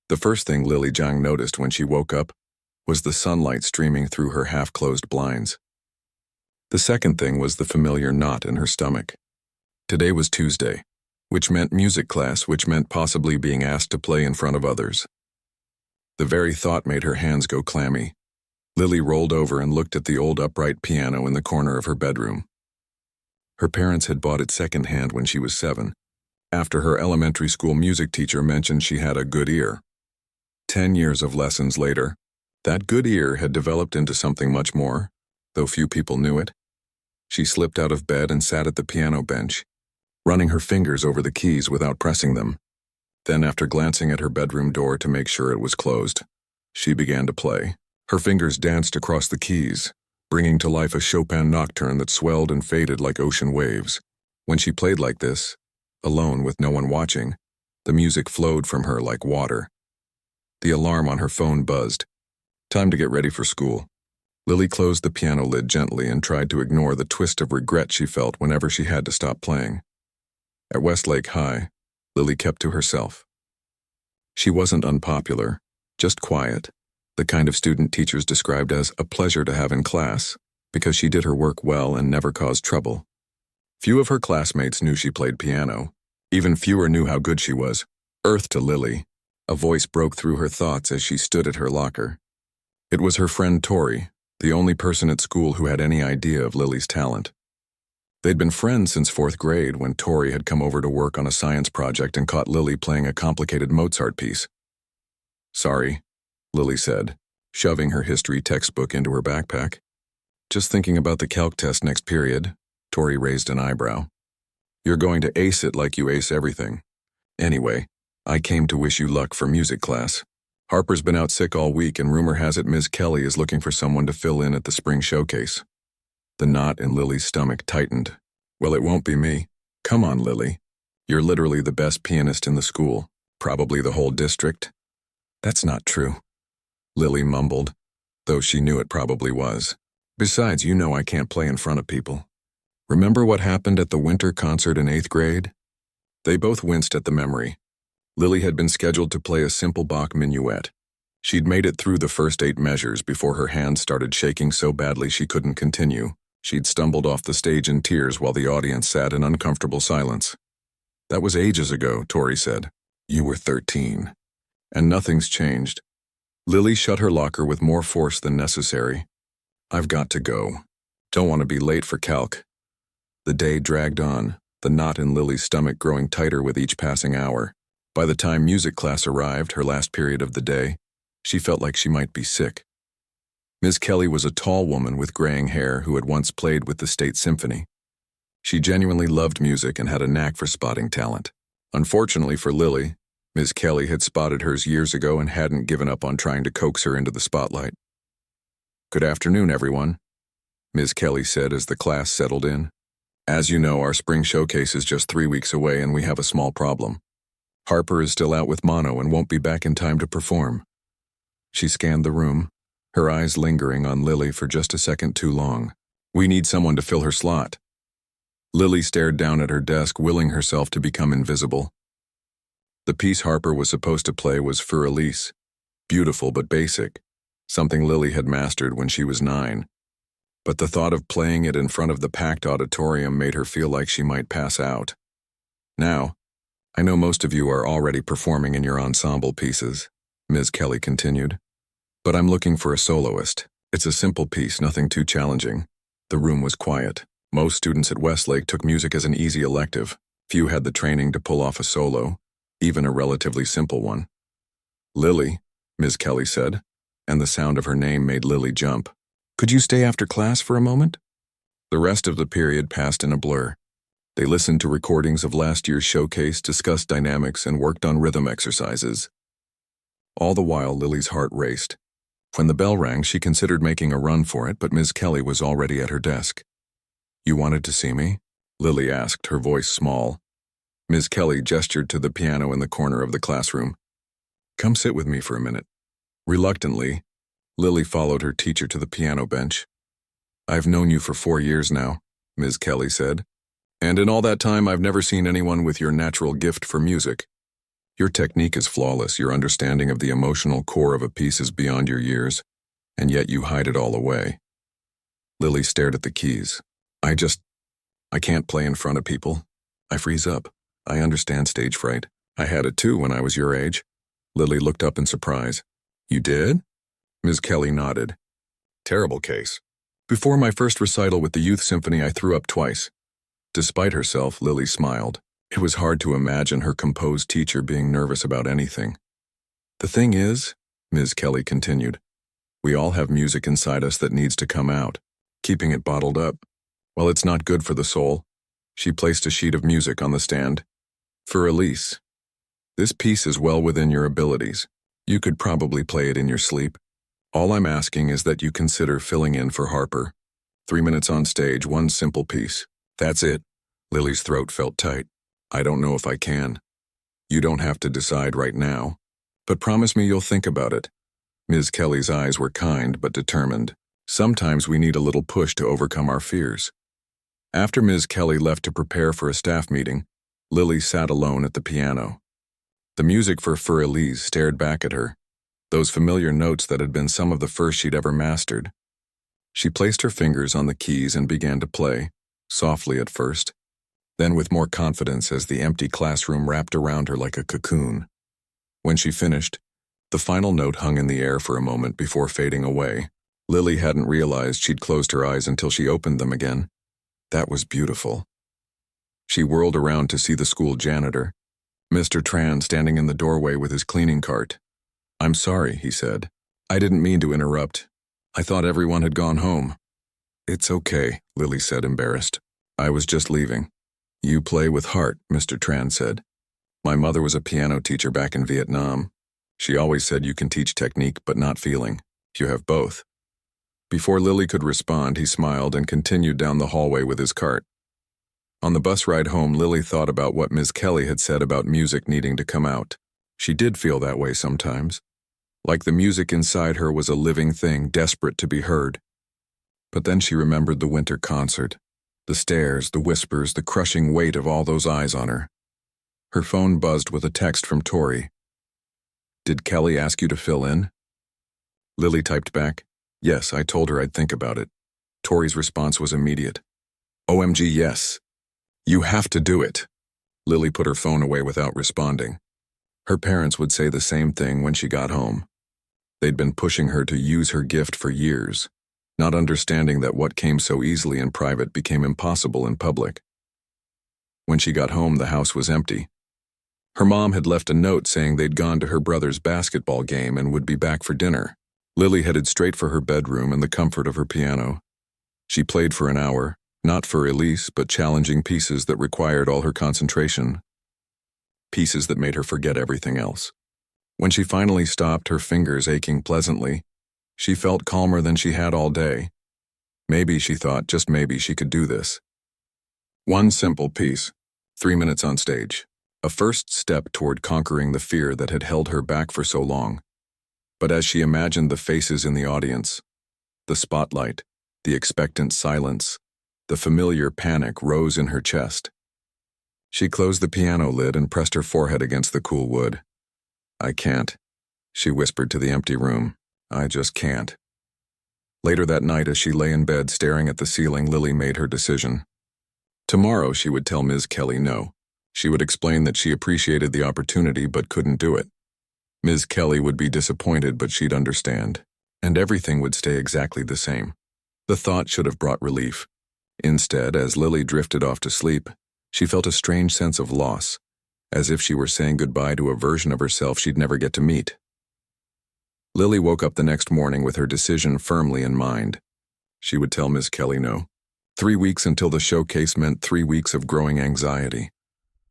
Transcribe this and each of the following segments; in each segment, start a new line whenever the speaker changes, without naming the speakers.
The first thing Lily Zhang noticed when she woke up was the sunlight streaming through her half-closed blinds. The second thing was the familiar knot in her stomach. Today was Tuesday, which meant music class, which meant possibly being asked to play in front of others. The very thought made her hands go clammy. Lily rolled over and looked at the old upright piano in the corner of her bedroom. Her parents had bought it secondhand when she was 7, after her elementary school music teacher mentioned she had a good ear. 10 years of lessons later, that good ear had developed into something much more, though few people knew it. She slipped out of bed and sat at the piano bench, running her fingers over the keys without pressing them. Then, after glancing at her bedroom door to make sure it was closed, she began to play. Her fingers danced across the keys, bringing to life a Chopin nocturne that swelled and faded like ocean waves. When she played like this, alone with no one watching, the music flowed from her like water. The alarm on her phone buzzed. Time to get ready for school. Lily closed the piano lid gently and tried to ignore the twist of regret she felt whenever she had to stop playing. At Westlake High, Lily kept to herself. She wasn't unpopular, just quiet, the kind of student teachers described as a pleasure to have in class, because she did her work well and never caused trouble. Few of her classmates knew she played piano. Even fewer knew how good she was. Earth to Lily. A voice broke through her thoughts as she stood at her locker. It was her friend Tori, the only person at school who had any idea of Lily's talent. They'd been friends since 4th grade when Tori had come over to work on a science project and caught Lily playing a complicated Mozart piece. "Sorry," Lily said, shoving her history textbook into her backpack. "Just thinking about the calc test next period." Tori raised an eyebrow. "You're going to ace it like you ace everything. Anyway, I came to wish you luck for music class. Harper's been out sick all week and rumor has it Ms. Kelly is looking for someone to fill in at the spring showcase." The knot in Lily's stomach tightened. "Well, it won't be me. Come on, Lily. You're literally the best pianist in the school, probably the whole district." "That's not true," Lily mumbled, though she knew it probably was. "Besides, you know I can't play in front of people. Remember what happened at the winter concert in 8th grade?" They both winced at the memory. Lily had been scheduled to play a simple Bach minuet. She'd made it through the first 8 measures before her hands started shaking so badly she couldn't continue. She'd stumbled off the stage in tears while the audience sat in uncomfortable silence. "That was ages ago," Tori said. "You were 13. And nothing's changed." Lily shut her locker with more force than necessary. "I've got to go. Don't want to be late for calc." The day dragged on, the knot in Lily's stomach growing tighter with each passing hour. By the time music class arrived, her last period of the day, she felt like she might be sick. Ms. Kelly was a tall woman with graying hair who had once played with the State Symphony. She genuinely loved music and had a knack for spotting talent. Unfortunately for Lily, Ms. Kelly had spotted hers years ago and hadn't given up on trying to coax her into the spotlight. "Good afternoon, everyone," Ms. Kelly said as the class settled in. "As you know, our spring showcase is just 3 weeks away and we have a small problem. Harper is still out with mono and won't be back in time to perform." She scanned the room, her eyes lingering on Lily for just a second too long. "We need someone to fill her slot." Lily stared down at her desk, willing herself to become invisible. The piece Harper was supposed to play was Für Elise, beautiful but basic, something Lily had mastered when she was 9. But the thought of playing it in front of the packed auditorium made her feel like she might pass out. "Now, I know most of you are already performing in your ensemble pieces," Ms. Kelly continued. "But I'm looking for a soloist. It's a simple piece, nothing too challenging." The room was quiet. Most students at Westlake took music as an easy elective. Few had the training to pull off a solo, even a relatively simple one. "Lily," Ms. Kelly said, and the sound of her name made Lily jump. "Could you stay after class for a moment?" The rest of the period passed in a blur. They listened to recordings of last year's showcase, discussed dynamics, and worked on rhythm exercises. All the while, Lily's heart raced. When the bell rang, she considered making a run for it, but Ms. Kelly was already at her desk. "You wanted to see me?" Lily asked, her voice small. Ms. Kelly gestured to the piano in the corner of the classroom. "Come sit with me for a minute." Reluctantly, Lily followed her teacher to the piano bench. "I've known you for 4 years now," Ms. Kelly said, "and in all that time I've never seen anyone with your natural gift for music. Your technique is flawless, your understanding of the emotional core of a piece is beyond your years, and yet you hide it all away. Lily stared at the keys. I can't play in front of people. I freeze up. I understand stage fright. I had it too when I was your age. Lily looked up in surprise. You did? Ms. Kelly nodded. Terrible case. Before my first recital with the youth symphony, I threw up twice. Despite herself, Lily smiled. It was hard to imagine her composed teacher being nervous about anything. The thing is, Ms. Kelly continued, we all have music inside us that needs to come out. Keeping it bottled up, well, it's not good for the soul. She placed a sheet of music on the stand. For Elise, this piece is well within your abilities. You could probably play it in your sleep. All I'm asking is that you consider filling in for Harper. 3 minutes on stage, one simple piece. That's it. Lily's throat felt tight. I don't know if I can. You don't have to decide right now. But promise me you'll think about it. Ms. Kelly's eyes were kind but determined. Sometimes we need a little push to overcome our fears. After Ms. Kelly left to prepare for a staff meeting, Lily sat alone at the piano. The music for Elise stared back at her, those familiar notes that had been some of the first she'd ever mastered. She placed her fingers on the keys and began to play, softly at first, then with more confidence as the empty classroom wrapped around her like a cocoon. When she finished, the final note hung in the air for a moment before fading away. Lily hadn't realized she'd closed her eyes until she opened them again. That was beautiful. She whirled around to see the school janitor, Mr. Tran, standing in the doorway with his cleaning cart. I'm sorry, he said. I didn't mean to interrupt. I thought everyone had gone home. It's okay, Lily said, embarrassed. I was just leaving. You play with heart, Mr. Tran said. My mother was a piano teacher back in Vietnam. She always said you can teach technique but not feeling. You have both. Before Lily could respond, he smiled and continued down the hallway with his cart. On the bus ride home, Lily thought about what Ms. Kelly had said about music needing to come out. She did feel that way sometimes, like the music inside her was a living thing, desperate to be heard. But then she remembered the winter concert, the stares, the whispers, the crushing weight of all those eyes on her. Her phone buzzed with a text from Tori. Did Kelly ask you to fill in? Lily typed back, yes, I told her I'd think about it. Tori's response was immediate. OMG, yes. You have to do it. Lily put her phone away without responding. Her parents would say the same thing when she got home. They'd been pushing her to use her gift for years, not understanding that what came so easily in private became impossible in public. When she got home, the house was empty. Her mom had left a note saying they'd gone to her brother's basketball game and would be back for dinner. Lily headed straight for her bedroom and the comfort of her piano. She played for an hour, not for Elise, but challenging pieces that required all her concentration. Pieces that made her forget everything else. When she finally stopped, her fingers aching pleasantly, she felt calmer than she had all day. Maybe, she thought, just maybe she could do this. One simple piece, 3 minutes on stage. A first step toward conquering the fear that had held her back for so long. But as she imagined the faces in the audience, the spotlight, the expectant silence, the familiar panic rose in her chest. She closed the piano lid and pressed her forehead against the cool wood. I can't, she whispered to the empty room. I just can't. Later that night, as she lay in bed staring at the ceiling, Lily made her decision. Tomorrow she would tell Ms. Kelly no. She would explain that she appreciated the opportunity but couldn't do it. Ms. Kelly would be disappointed, but she'd understand. And everything would stay exactly the same. The thought should have brought relief. Instead, as Lily drifted off to sleep, she felt a strange sense of loss, as if she were saying goodbye to a version of herself she'd never get to meet. Lily woke up the next morning with her decision firmly in mind. She would tell Ms. Kelly no. 3 weeks until the showcase meant 3 weeks of growing anxiety,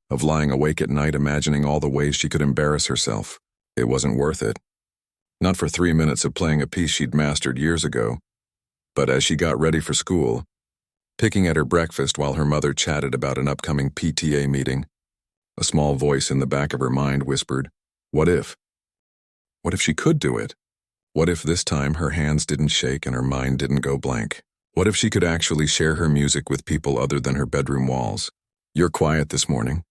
of lying awake at night imagining all the ways she could embarrass herself. It wasn't worth it. Not for 3 minutes of playing a piece she'd mastered years ago. But as she got ready for school, picking at her breakfast while her mother chatted about an upcoming PTA meeting, a small voice in the back of her mind whispered, what if? What if she could do it? What if this time her hands didn't shake and her mind didn't go blank? What if she could actually share her music with people other than her bedroom walls? You're quiet this morning.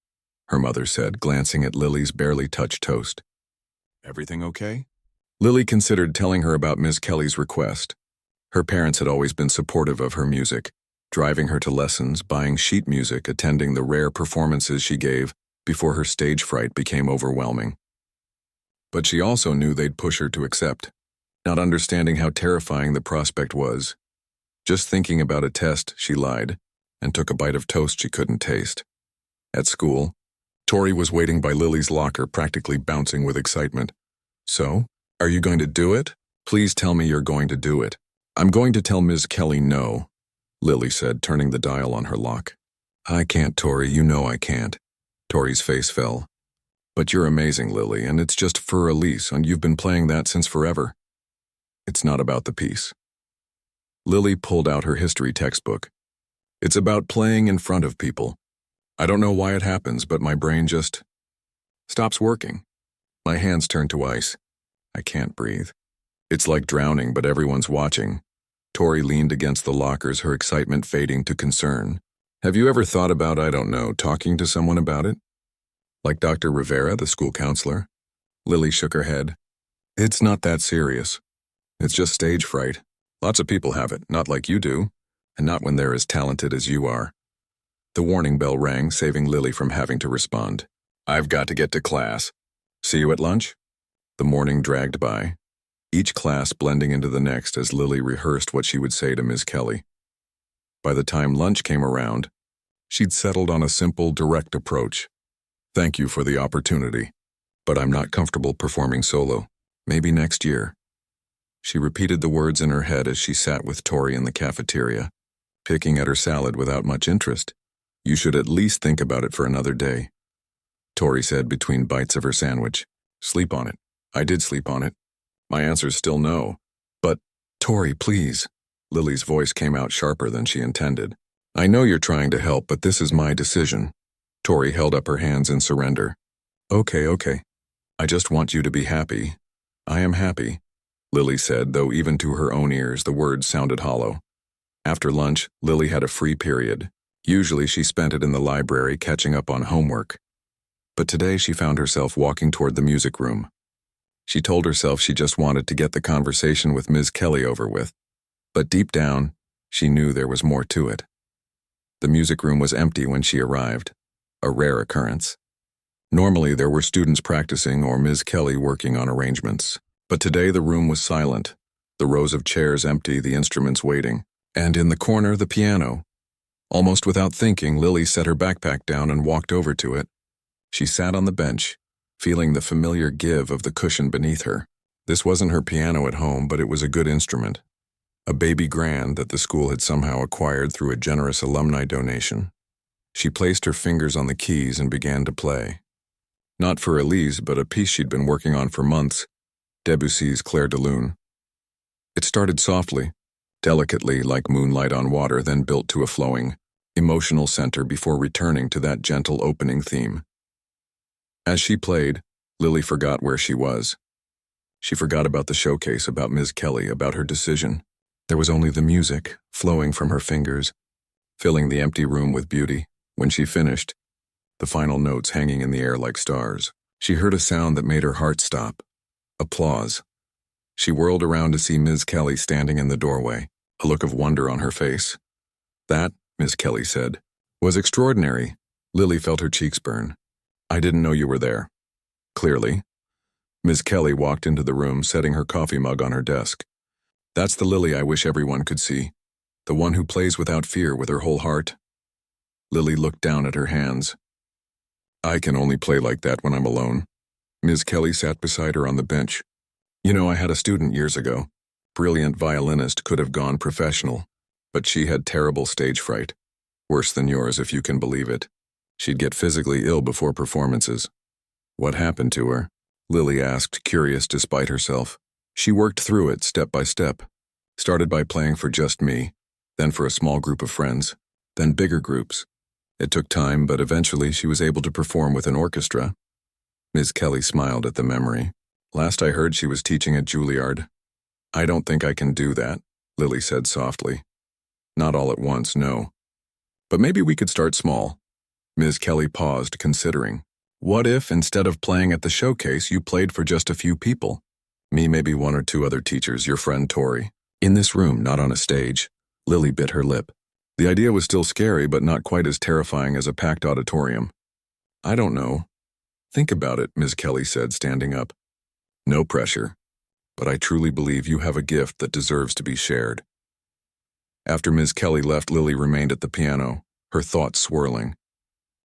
her mother said, glancing at Lily's barely touched toast. Everything okay? Lily considered telling her about Miss Kelly's request. Her parents had always been supportive of her music, driving her to lessons, buying sheet music, attending the rare performances she gave before her stage fright became overwhelming. But she also knew they'd push her to accept, not understanding how terrifying the prospect was. Just thinking about a test, she lied, and took a bite of toast she couldn't taste. At school, Tori was waiting by Lily's locker, practically bouncing with excitement. So, are you going to do it? Please tell me you're going to do it. I'm going to tell Ms. Kelly no, Lily said, turning the dial on her lock. I can't, Tori, you know I can't. Tori's face fell. But you're amazing, Lily, and it's just for Elise, and you've been playing that since forever. It's not about the piece. Lily pulled out her history textbook. It's about playing in front of people. I don't know why it happens, but my brain just stops working. My hands turn to ice. I can't breathe. It's like drowning, but everyone's watching. Tori leaned against the lockers, her excitement fading to concern. Have you ever thought about, I don't know, talking to someone about it? Like Dr. Rivera, the school counselor? Lily shook her head. It's not that serious. It's just stage fright. Lots of people have it, not like you do, and not when they're as talented as you are. The warning bell rang, saving Lily from having to respond. I've got to get to class. See you at lunch? The morning dragged by, each class blending into the next as Lily rehearsed what she would say to Ms. Kelly. By the time lunch came around, she'd settled on a simple, direct approach. Thank you for the opportunity, but I'm not comfortable performing solo. Maybe next year. She repeated the words in her head as she sat with Tori in the cafeteria, picking at her salad without much interest. You should at least think about it for another day, Tori said between bites of her sandwich. Sleep on it. I did sleep on it. My answer's still no. But, Tori, please. Lily's voice came out sharper than she intended. I know you're trying to help, but this is my decision. Tori held up her hands in surrender. Okay. I just want you to be happy. I am happy, Lily said, though even to her own ears the words sounded hollow. After lunch, Lily had a free period. Usually she spent it in the library catching up on homework. But today she found herself walking toward the music room. She told herself she just wanted to get the conversation with Ms. Kelly over with. But deep down, she knew there was more to it. The music room was empty when she arrived, a rare occurrence. Normally there were students practicing or Ms. Kelly working on arrangements. But today the room was silent, the rows of chairs empty, the instruments waiting. And in the corner, the piano. Almost without thinking, Lily set her backpack down and walked over to it. She sat on the bench, feeling the familiar give of the cushion beneath her. This wasn't her piano at home, but it was a good instrument. A baby grand that the school had somehow acquired through a generous alumni donation. She placed her fingers on the keys and began to play. Not for Elise, but a piece she'd been working on for months, Debussy's Clair de Lune. It started softly, delicately like moonlight on water, then built to a flowing, emotional center before returning to that gentle opening theme. As she played, Lily forgot where she was. She forgot about the showcase, about Ms. Kelly, about her decision. There was only the music, flowing from her fingers, filling the empty room with beauty. When she finished, the final notes hanging in the air like stars, she heard a sound that made her heart stop. Applause. She whirled around to see Ms. Kelly standing in the doorway, a look of wonder on her face. That, Ms. Kelly said, was extraordinary. Lily felt her cheeks burn. I didn't know you were there. Clearly. Ms. Kelly walked into the room, setting her coffee mug on her desk. That's the Lily I wish everyone could see. The one who plays without fear with her whole heart. Lily looked down at her hands. I can only play like that when I'm alone. Ms. Kelly sat beside her on the bench. You know, I had a student years ago. Brilliant violinist, could have gone professional. But she had terrible stage fright. Worse than yours, if you can believe it. She'd get physically ill before performances. What happened to her? Lily asked, curious despite herself. She worked through it step by step. Started by playing for just me, then for a small group of friends, then bigger groups. It took time, but eventually she was able to perform with an orchestra. Ms. Kelly smiled at the memory. Last I heard, she was teaching at Juilliard. I don't think I can do that, Lily said softly. Not all at once, no. But maybe we could start small. Ms. Kelly paused, considering. What if, instead of playing at the showcase, you played for just a few people? Me, maybe one or two other teachers, your friend Tori. In this room, not on a stage. Lily bit her lip. The idea was still scary, but not quite as terrifying as a packed auditorium. I don't know. Think about it, Ms. Kelly said, standing up. No pressure. But I truly believe you have a gift that deserves to be shared. After Ms. Kelly left, Lily remained at the piano, her thoughts swirling.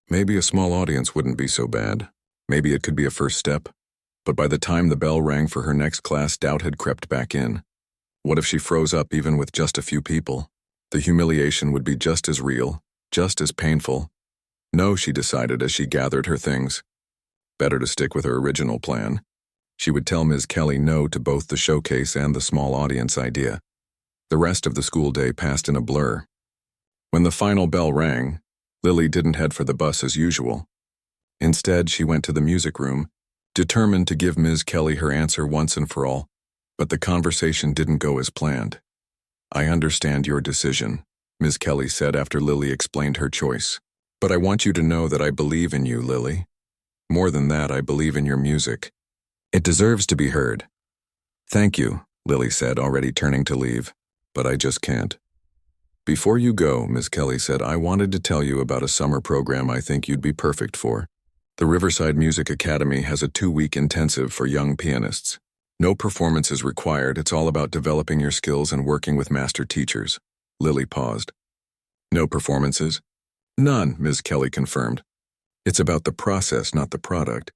Maybe a small audience wouldn't be so bad. Maybe it could be a first step. But by the time the bell rang for her next class, doubt had crept back in. What if she froze up even with just a few people? The humiliation would be just as real, just as painful. No, she decided as she gathered her things. Better to stick with her original plan. She would tell Ms. Kelly no to both the showcase and the small audience idea. The rest of the school day passed in a blur. When the final bell rang, Lily didn't head for the bus as usual. Instead, she went to the music room, determined to give Ms. Kelly her answer once and for all, but the conversation didn't go as planned. I understand your decision, Ms. Kelly said after Lily explained her choice. But I want you to know that I believe in you, Lily. More than that, I believe in your music. It deserves to be heard. Thank you, Lily said, already turning to leave, but I just can't. Before you go, Ms. Kelly said, I wanted to tell you about a summer program I think you'd be perfect for. The Riverside Music Academy has a 2-week intensive for young pianists. No performance is required, it's all about developing your skills and working with master teachers. Lily paused. No performances? None, Ms. Kelly confirmed. It's about the process, not the product.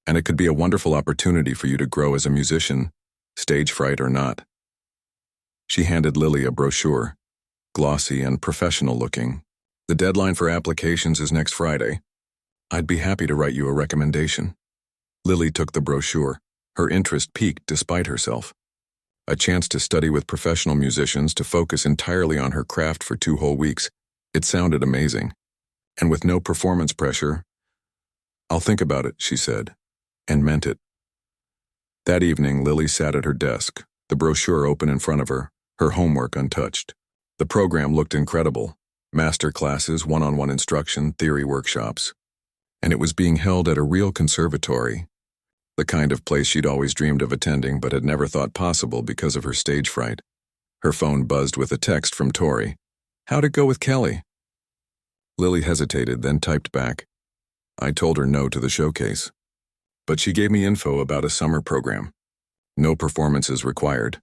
And it could be a wonderful opportunity for you to grow as a musician, stage fright or not. She handed Lily a brochure, glossy and professional looking. The deadline for applications is next Friday. I'd be happy to write you a recommendation. Lily took the brochure. Her interest piqued despite herself. A chance to study with professional musicians, to focus entirely on her craft for 2 whole weeks. It sounded amazing. And with no performance pressure. I'll think about it, she said, and meant it. That evening, Lily sat at her desk, the brochure open in front of her, her homework untouched. The program looked incredible. Master classes, one-on-one instruction, theory workshops. And it was being held at a real conservatory, the kind of place she'd always dreamed of attending but had never thought possible because of her stage fright. Her phone buzzed with a text from Tori. How'd it go with Kelly? Lily hesitated, then typed back. I told her no to the showcase. But she gave me info about a summer program. No performances required.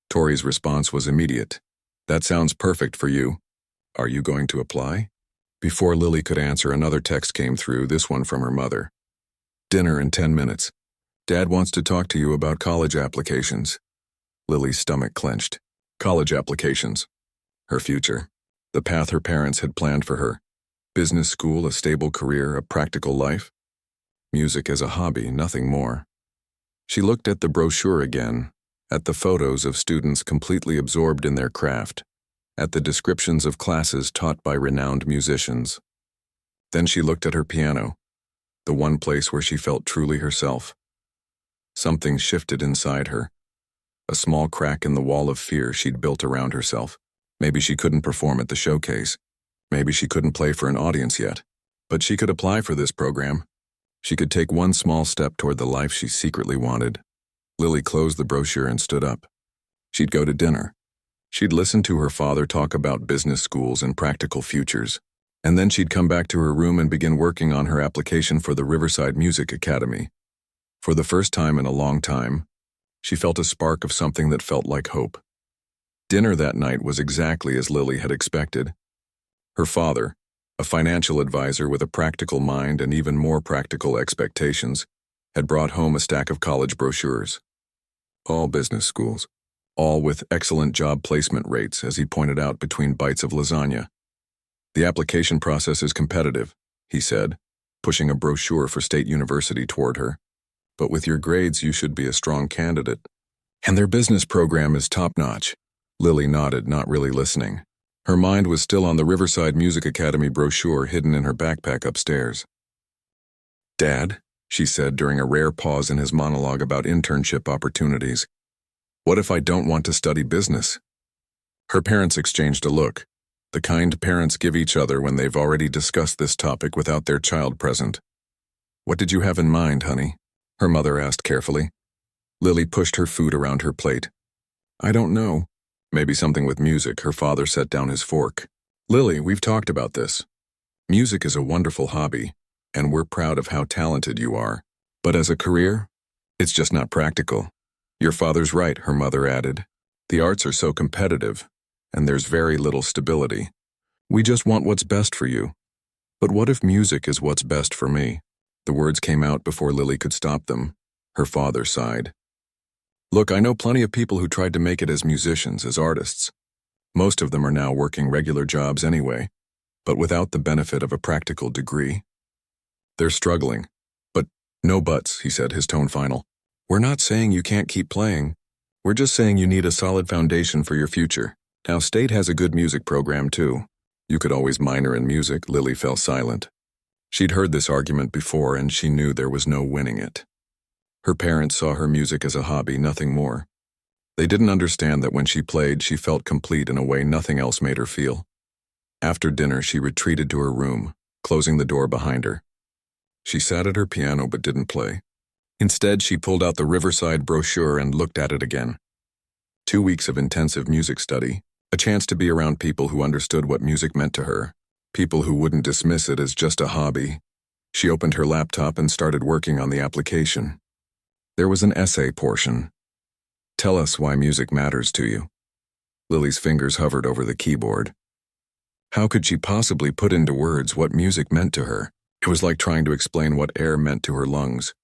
Tori's response was immediate. That sounds perfect for you. Are you going to apply? Before Lily could answer, another text came through, this one from her mother. Dinner in 10 minutes. Dad wants to talk to you about college applications. Lily's stomach clenched. College applications. Her future. The path her parents had planned for her. Business school, a stable career, a practical life. Music as a hobby, nothing more. She looked at the brochure again, at the photos of students completely absorbed in their craft, at the descriptions of classes taught by renowned musicians. Then she looked at her piano, the one place where she felt truly herself. Something shifted inside her, a small crack in the wall of fear she'd built around herself. Maybe she couldn't perform at the showcase. Maybe she couldn't play for an audience yet. But she could apply for this program. She could take one small step toward the life she secretly wanted. Lily closed the brochure and stood up. She'd go to dinner. She'd listen to her father talk about business schools and practical futures. And then she'd come back to her room and begin working on her application for the Riverside Music Academy. For the first time in a long time, she felt a spark of something that felt like hope. Dinner that night was exactly as Lily had expected. Her father, a financial advisor with a practical mind and even more practical expectations, had brought home a stack of college brochures. All business schools, all with excellent job placement rates, as he pointed out between bites of lasagna. The application process is competitive, he said, pushing a brochure for State University toward her. But with your grades, you should be a strong candidate. And their business program is top-notch. Lily nodded, not really listening. Her mind was still on the Riverside Music Academy brochure hidden in her backpack upstairs. Dad, she said during a rare pause in his monologue about internship opportunities. What if I don't want to study business? Her parents exchanged a look. The kind parents give each other when they've already discussed this topic without their child present. "What did you have in mind, honey?" her mother asked carefully. Lily pushed her food around her plate. "I don't know. Maybe something with music." Her father set down his fork. "Lily, we've talked about this. Music is a wonderful hobby, and we're proud of how talented you are. But as a career, it's just not practical." "Your father's right," her mother added. "The arts are so competitive, and there's very little stability. We just want what's best for you." "But what if music is what's best for me?" The words came out before Lily could stop them. Her father sighed. "Look, I know plenty of people who tried to make it as musicians, as artists. Most of them are now working regular jobs anyway, but without the benefit of a practical degree. They're struggling. But no buts," he said, his tone final. "We're not saying you can't keep playing. We're just saying you need a solid foundation for your future. Now, State has a good music program, too. You could always minor in music." Lily fell silent. She'd heard this argument before, and she knew there was no winning it. Her parents saw her music as a hobby, nothing more. They didn't understand that when she played, she felt complete in a way nothing else made her feel. After dinner, she retreated to her room, closing the door behind her. She sat at her piano but didn't play. Instead, she pulled out the Riverside brochure and looked at it again. 2 weeks of intensive music study, a chance to be around people who understood what music meant to her, people who wouldn't dismiss it as just a hobby. She opened her laptop and started working on the application. There was an essay portion. "Tell us why music matters to you." Lily's fingers hovered over the keyboard. How could she possibly put into words what music meant to her? It was like trying to explain what air meant to her lungs.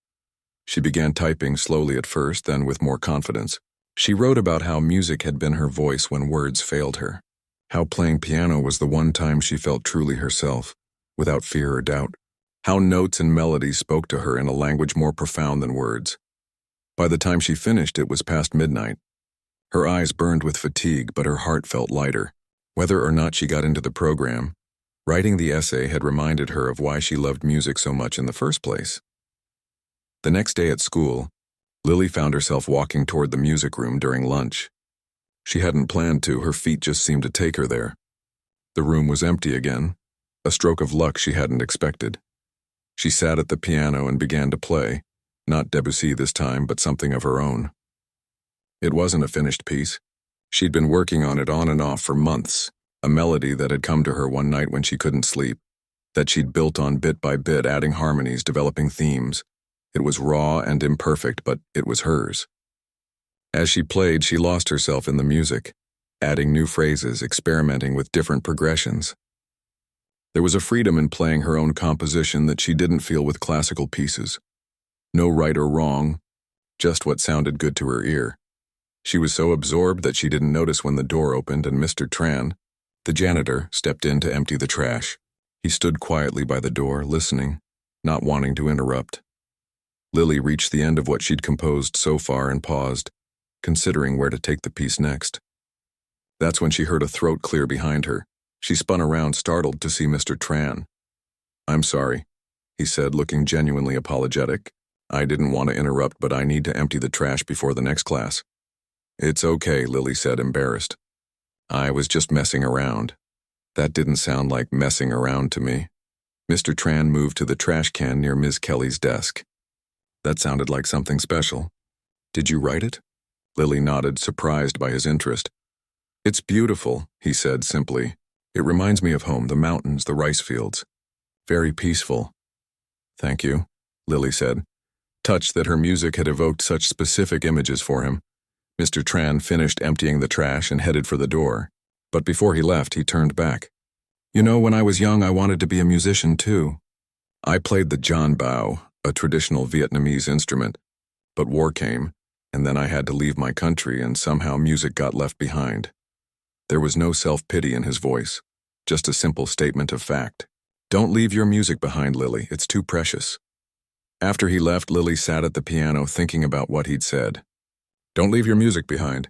She began typing slowly at first, then with more confidence. She wrote about how music had been her voice when words failed her, how playing piano was the one time she felt truly herself, without fear or doubt, how notes and melodies spoke to her in a language more profound than words. By the time she finished, it was past midnight. Her eyes burned with fatigue, but her heart felt lighter. Whether or not she got into the program, writing the essay had reminded her of why she loved music so much in the first place. The next day at school, Lily found herself walking toward the music room during lunch. She hadn't planned to, her feet just seemed to take her there. The room was empty again, a stroke of luck she hadn't expected. She sat at the piano and began to play, not Debussy this time, but something of her own. It wasn't a finished piece. She'd been working on it on and off for months, a melody that had come to her one night when she couldn't sleep, that she'd built on bit by bit, adding harmonies, developing themes. It was raw and imperfect, but it was hers. As she played, she lost herself in the music, adding new phrases, experimenting with different progressions. There was a freedom in playing her own composition that she didn't feel with classical pieces. No right or wrong, just what sounded good to her ear. She was so absorbed that she didn't notice when the door opened and Mr. Tran, the janitor, stepped in to empty the trash. He stood quietly by the door, listening, not wanting to interrupt. Lily reached the end of what she'd composed so far and paused, considering where to take the piece next. That's when she heard a throat clear behind her. She spun around, startled to see Mr. Tran. "I'm sorry," he said, looking genuinely apologetic. "I didn't want to interrupt, but I need to empty the trash before the next class." "It's okay," Lily said, embarrassed. "I was just messing around." That didn't sound like messing around to me. Mr. Tran moved to the trash can near Ms. Kelly's desk. "That sounded like something special. Did you write it?" Lily nodded, surprised by his interest. "It's beautiful," he said simply. "It reminds me of home, the mountains, the rice fields. Very peaceful." "Thank you," Lily said, touched that her music had evoked such specific images for him. Mr. Tran finished emptying the trash and headed for the door. But before he left, he turned back. "You know, when I was young, I wanted to be a musician, too. I played the john bao, a traditional Vietnamese instrument. But war came, and then I had to leave my country, and somehow music got left behind." There was no self-pity in his voice, just a simple statement of fact. "Don't leave your music behind, Lily. It's too precious." After he left, Lily sat at the piano thinking about what he'd said. Don't leave your music behind.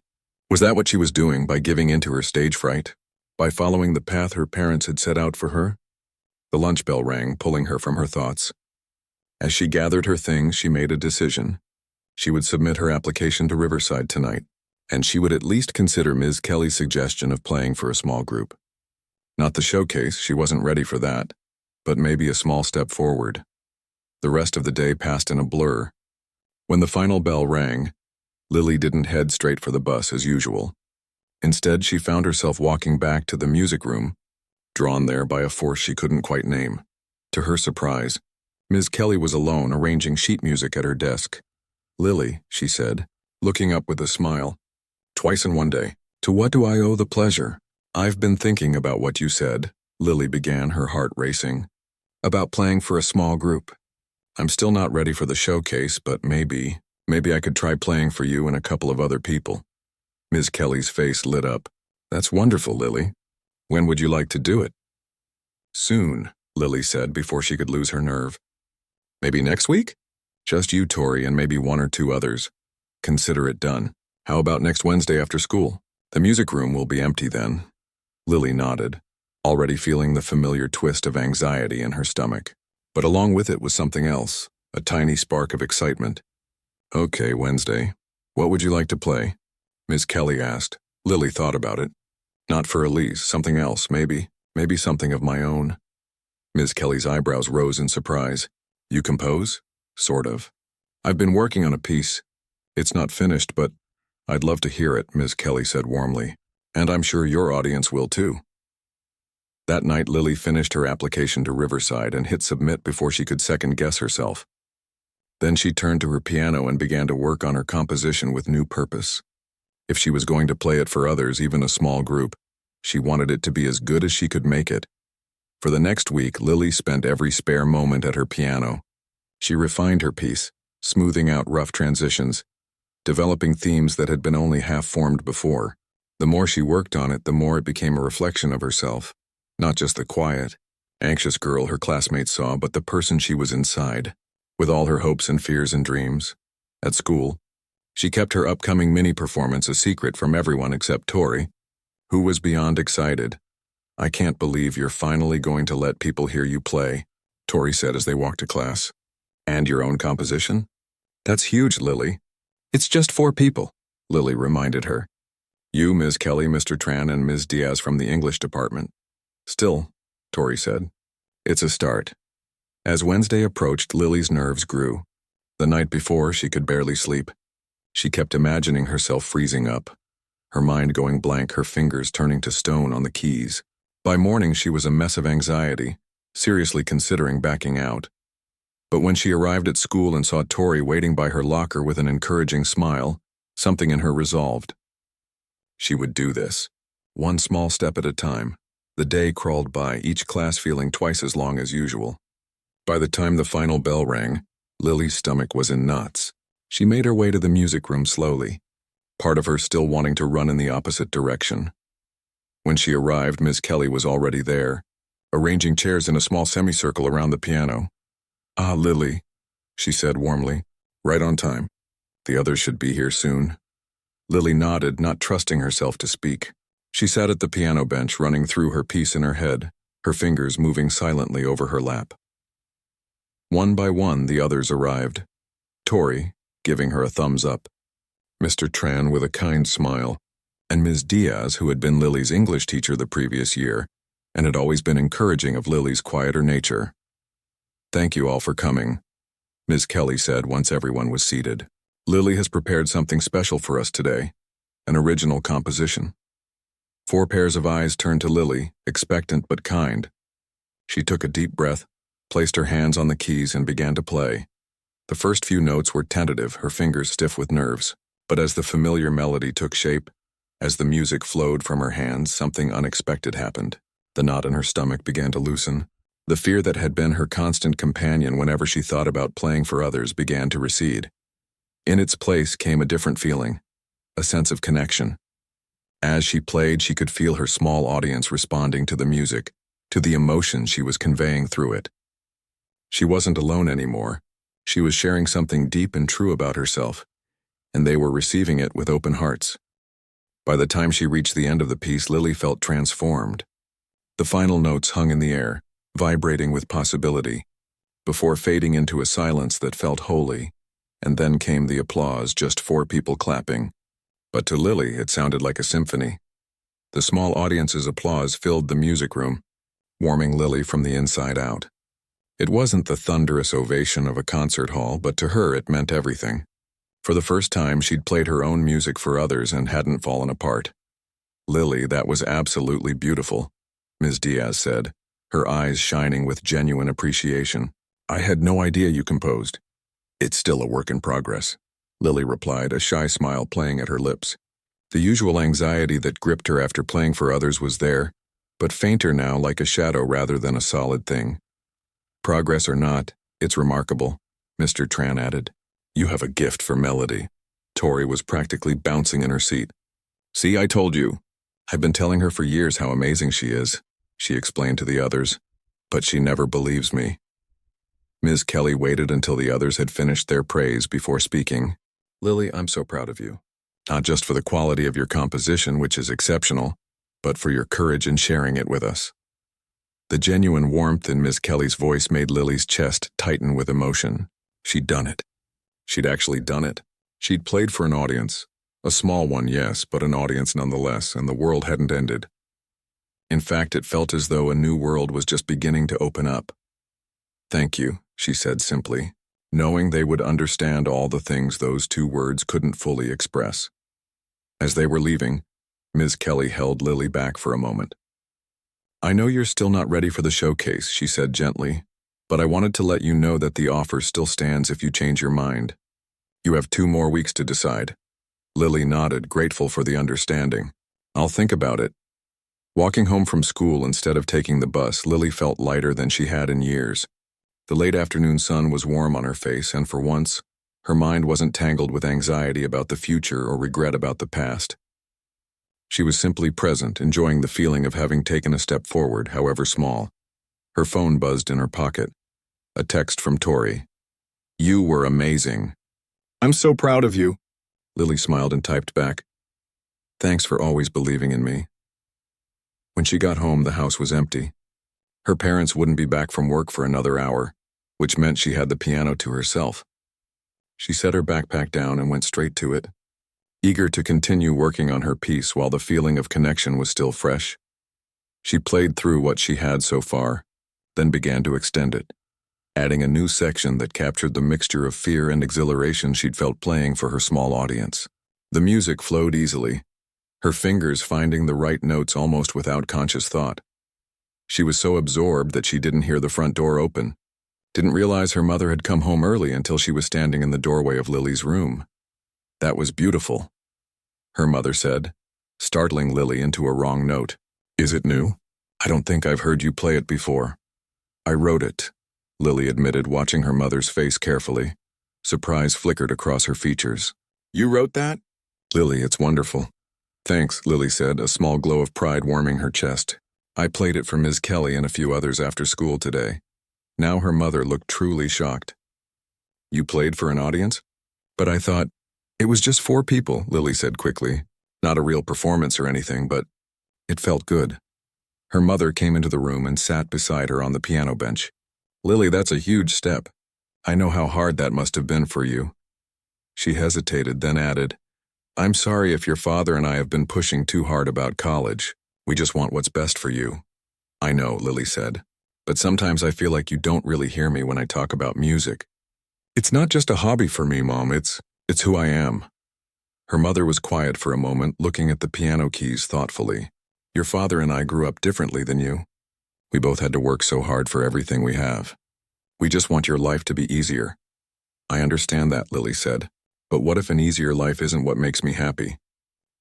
Was that what she was doing by giving in to her stage fright? By following the path her parents had set out for her? The lunch bell rang, pulling her from her thoughts. As she gathered her things, she made a decision. She would submit her application to Riverside tonight, and she would at least consider Ms. Kelly's suggestion of playing for a small group. Not the showcase, she wasn't ready for that, but maybe a small step forward. The rest of the day passed in a blur. When the final bell rang, Lily didn't head straight for the bus as usual. Instead, she found herself walking back to the music room, drawn there by a force she couldn't quite name. To her surprise, Ms. Kelly was alone arranging sheet music at her desk. "Lily," she said, looking up with a smile. "Twice in one day. To what do I owe the pleasure?" "I've been thinking about what you said," Lily began, her heart racing. "About playing for a small group. I'm still not ready for the showcase, but maybe I could try playing for you and a couple of other people." Ms. Kelly's face lit up. "That's wonderful, Lily. When would you like to do it?" "Soon," Lily said before she could lose her nerve. "Maybe next week? Just you, Tori, and maybe one or two others. Consider it done. How about next Wednesday after school? The music room will be empty then." Lily nodded, already feeling the familiar twist of anxiety in her stomach. But along with it was something else, a tiny spark of excitement. "Okay, Wednesday. What would you like to play?" Ms. Kelly asked. Lily thought about it. "Not for Elise, something else, maybe something of my own." Ms. Kelly's eyebrows rose in surprise. "You compose?" "Sort of. I've been working on a piece. It's not finished, but I'd love to hear it," Ms. Kelly said warmly. "And I'm sure your audience will too." That night, Lily finished her application to Riverside and hit submit before she could second-guess herself. Then she turned to her piano and began to work on her composition with new purpose. If she was going to play it for others, even a small group, she wanted it to be as good as she could make it. For the next week, Lily spent every spare moment at her piano. She refined her piece, smoothing out rough transitions, developing themes that had been only half-formed before. The more she worked on it, the more it became a reflection of herself. Not just the quiet, anxious girl her classmates saw, but the person she was inside, with all her hopes and fears and dreams. At school, she kept her upcoming mini-performance a secret from everyone except Tori, who was beyond excited. "I can't believe you're finally going to let people hear you play," Tori said as they walked to class. "And your own composition? That's huge, Lily." "It's just 4 people," Lily reminded her. "You, Ms. Kelly, Mr. Tran, and Ms. Diaz from the English department." "Still," Tori said, "it's a start." As Wednesday approached, Lily's nerves grew. The night before, she could barely sleep. She kept imagining herself freezing up, her mind going blank, her fingers turning to stone on the keys. By morning, she was a mess of anxiety, seriously considering backing out. But when she arrived at school and saw Tori waiting by her locker with an encouraging smile, something in her resolved. She would do this, one small step at a time. The day crawled by, each class feeling twice as long as usual. By the time the final bell rang, Lily's stomach was in knots. She made her way to the music room slowly, part of her still wanting to run in the opposite direction. When she arrived, Ms. Kelly was already there, arranging chairs in a small semicircle around the piano. "Ah, Lily," she said warmly, "right on time. The others should be here soon." Lily nodded, not trusting herself to speak. She sat at the piano bench, running through her piece in her head, her fingers moving silently over her lap. One by one, the others arrived. Tori, giving her a thumbs up, Mr. Tran with a kind smile, and Ms. Diaz, who had been Lily's English teacher the previous year and had always been encouraging of Lily's quieter nature. "Thank you all for coming," Ms. Kelly said once everyone was seated. "Lily has prepared something special for us today, an original composition." 4 pairs of eyes turned to Lily, expectant but kind. She took a deep breath, placed her hands on the keys, and began to play. The first few notes were tentative, her fingers stiff with nerves, but as the familiar melody took shape, as the music flowed from her hands, something unexpected happened. The knot in her stomach began to loosen. The fear that had been her constant companion whenever she thought about playing for others began to recede. In its place came a different feeling, a sense of connection. As she played, she could feel her small audience responding to the music, to the emotion she was conveying through it. She wasn't alone anymore. She was sharing something deep and true about herself, and they were receiving it with open hearts. By the time she reached the end of the piece, Lily felt transformed. The final notes hung in the air, vibrating with possibility, before fading into a silence that felt holy, and then came the applause, just 4 people clapping. But to Lily, it sounded like a symphony. The small audience's applause filled the music room, warming Lily from the inside out. It wasn't the thunderous ovation of a concert hall, but to her it meant everything. For the first time, she'd played her own music for others and hadn't fallen apart. "Lily, that was absolutely beautiful," Ms. Diaz said, her eyes shining with genuine appreciation. "I had no idea you composed." "It's still a work in progress," Lily replied, a shy smile playing at her lips. The usual anxiety that gripped her after playing for others was there, but fainter now, like a shadow rather than a solid thing. "Progress or not, it's remarkable," Mr. Tran added. "You have a gift for melody." Tori was practically bouncing in her seat. "See, I told you. I've been telling her for years how amazing she is," she explained to the others, "but she never believes me." Ms. Kelly waited until the others had finished their praise before speaking. "Lily, I'm so proud of you. Not just for the quality of your composition, which is exceptional, but for your courage in sharing it with us." The genuine warmth in Ms. Kelly's voice made Lily's chest tighten with emotion. She'd done it. She'd actually done it. She'd played for an audience. A small one, yes, but an audience nonetheless, and the world hadn't ended. In fact, it felt as though a new world was just beginning to open up. "Thank you," she said simply, knowing they would understand all the things those two words couldn't fully express. As they were leaving, Ms. Kelly held Lily back for a moment. "I know you're still not ready for the showcase," she said gently, "but I wanted to let you know that the offer still stands if you change your mind. You have 2 more weeks to decide." Lily nodded, grateful for the understanding. "I'll think about it." Walking home from school instead of taking the bus, Lily felt lighter than she had in years. The late afternoon sun was warm on her face, and for once, her mind wasn't tangled with anxiety about the future or regret about the past. She was simply present, enjoying the feeling of having taken a step forward, however small. Her phone buzzed in her pocket. A text from Tori. "You were amazing." "I'm so proud of you," Lily smiled and typed back. "Thanks for always believing in me." When she got home, the house was empty. Her parents wouldn't be back from work for another hour, which meant she had the piano to herself. She set her backpack down and went straight to it, eager to continue working on her piece while the feeling of connection was still fresh. She played through what she had so far, then began to extend it, adding a new section that captured the mixture of fear and exhilaration she'd felt playing for her small audience. The music flowed easily, her fingers finding the right notes almost without conscious thought. She was so absorbed that she didn't hear the front door open, didn't realize her mother had come home early until she was standing in the doorway of Lily's room. "That was beautiful," her mother said, startling Lily into a wrong note. "Is it new? I don't think I've heard you play it before." "I wrote it," Lily admitted, watching her mother's face carefully. Surprise flickered across her features. "You wrote that?" "Lily, it's wonderful." "Thanks," Lily said, a small glow of pride warming her chest. "I played it for Ms. Kelly and a few others after school today." Now her mother looked truly shocked. "You played for an audience?" "But I thought, it was just 4 people, Lily said quickly. "Not a real performance or anything, but it felt good." Her mother came into the room and sat beside her on the piano bench. "Lily, that's a huge step. I know how hard that must have been for you." She hesitated, then added, "I'm sorry if your father and I have been pushing too hard about college. We just want what's best for you." "I know," Lily said, "but sometimes I feel like you don't really hear me when I talk about music. It's not just a hobby for me, Mom, it's who I am." Her mother was quiet for a moment, looking at the piano keys thoughtfully. "Your father and I grew up differently than you. We both had to work so hard for everything we have. We just want your life to be easier." "I understand that," Lily said, "but what if an easier life isn't what makes me happy?"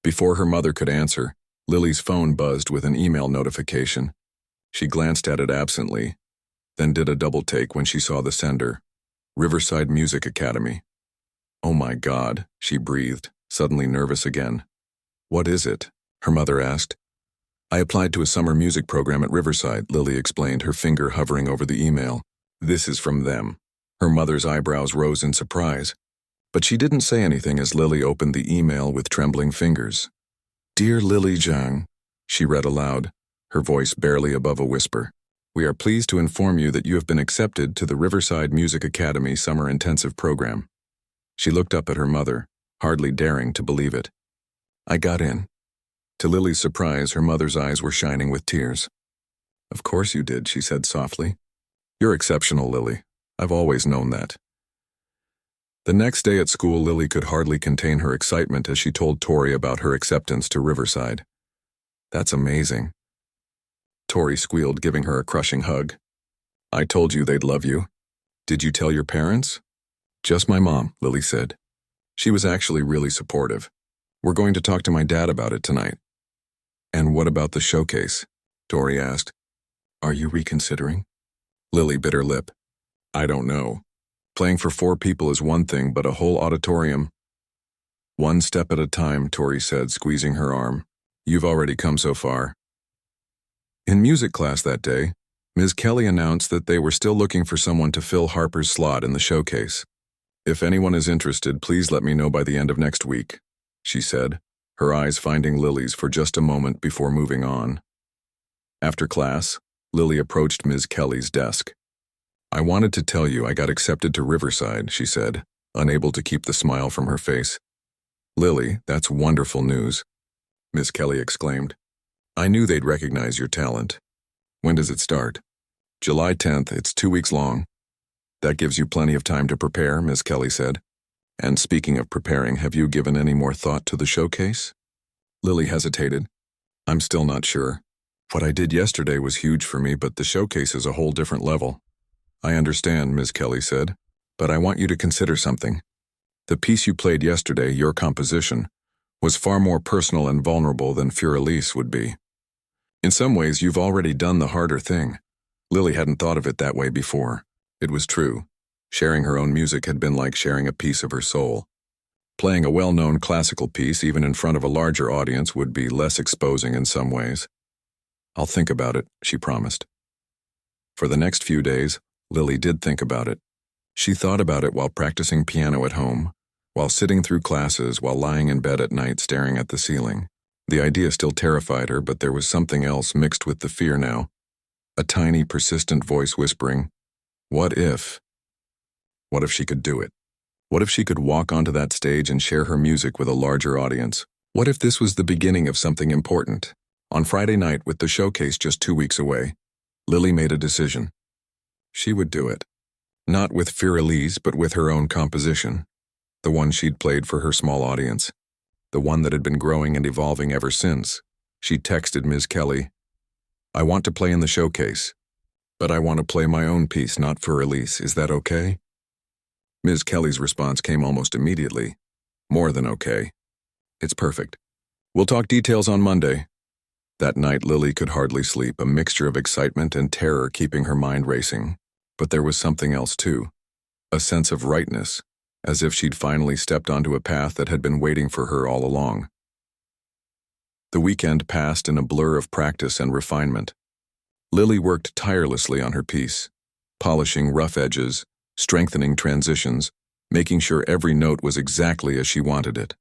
Before her mother could answer, Lily's phone buzzed with an email notification. She glanced at it absently, then did a double take when she saw the sender. Riverside Music Academy. "Oh my God," she breathed, suddenly nervous again. "What is it?" her mother asked. "I applied to a summer music program at Riverside," Lily explained, her finger hovering over the email. "This is from them." Her mother's eyebrows rose in surprise, but she didn't say anything as Lily opened the email with trembling fingers. "Dear Lily Zhang," she read aloud, her voice barely above a whisper. "We are pleased to inform you that you have been accepted to the Riverside Music Academy Summer Intensive Program." She looked up at her mother, hardly daring to believe it. "I got in." To Lily's surprise, her mother's eyes were shining with tears. "Of course you did," she said softly. "You're exceptional, Lily. I've always known that." The next day at school, Lily could hardly contain her excitement as she told Tori about her acceptance to Riverside. "That's amazing." Tori squealed, giving her a crushing hug. "I told you they'd love you. Did you tell your parents?" "Just my mom," Lily said. "She was actually really supportive. We're going to talk to my dad about it tonight." "And what about the showcase?" Tori asked. "Are you reconsidering?" Lily bit her lip. "I don't know. Playing for 4 people is one thing, but a whole auditorium—" "One step at a time," Tori said, squeezing her arm. "You've already come so far." In music class that day, Ms. Kelly announced that they were still looking for someone to fill Harper's slot in the showcase. "If anyone is interested, please let me know by the end of next week," she said, her eyes finding Lily's for just a moment before moving on. After class, Lily approached Ms. Kelly's desk. "I wanted to tell you I got accepted to Riverside," she said, unable to keep the smile from her face. "Lily, that's wonderful news," Ms. Kelly exclaimed. "I knew they'd recognize your talent. When does it start?" "July 10th, it's 2 weeks long." "That gives you plenty of time to prepare," Ms. Kelly said. "And speaking of preparing, have you given any more thought to the showcase?" Lily hesitated. "I'm still not sure. What I did yesterday was huge for me, but the showcase is a whole different level." "I understand," Ms. Kelly said, "but I want you to consider something. The piece you played yesterday, your composition, was far more personal and vulnerable than Fur-Elise would be. In some ways, you've already done the harder thing." Lily hadn't thought of it that way before. It was true. Sharing her own music had been like sharing a piece of her soul. Playing a well-known classical piece, even in front of a larger audience, would be less exposing in some ways. "I'll think about it," she promised. For the next few days, Lily did think about it. She thought about it while practicing piano at home, while sitting through classes, while lying in bed at night staring at the ceiling. The idea still terrified her, but there was something else mixed with the fear now. A tiny, persistent voice whispering, "What if?" What if she could do it? What if she could walk onto that stage and share her music with a larger audience? What if this was the beginning of something important? On Friday night, with the showcase just 2 weeks away, Lily made a decision. She would do it. Not with Fur-Elise, but with her own composition. The one she'd played for her small audience. The one that had been growing and evolving ever since. She texted Ms. Kelly, "I want to play in the showcase, but I want to play my own piece, not Fur-Elise. Is that okay?" Ms. Kelly's response came almost immediately. "More than okay. It's perfect. We'll talk details on Monday." That night, Lily could hardly sleep, a mixture of excitement and terror keeping her mind racing. But there was something else too. A sense of rightness, as if she'd finally stepped onto a path that had been waiting for her all along. The weekend passed in a blur of practice and refinement. Lily worked tirelessly on her piece, polishing rough edges, strengthening transitions, making sure every note was exactly as she wanted it.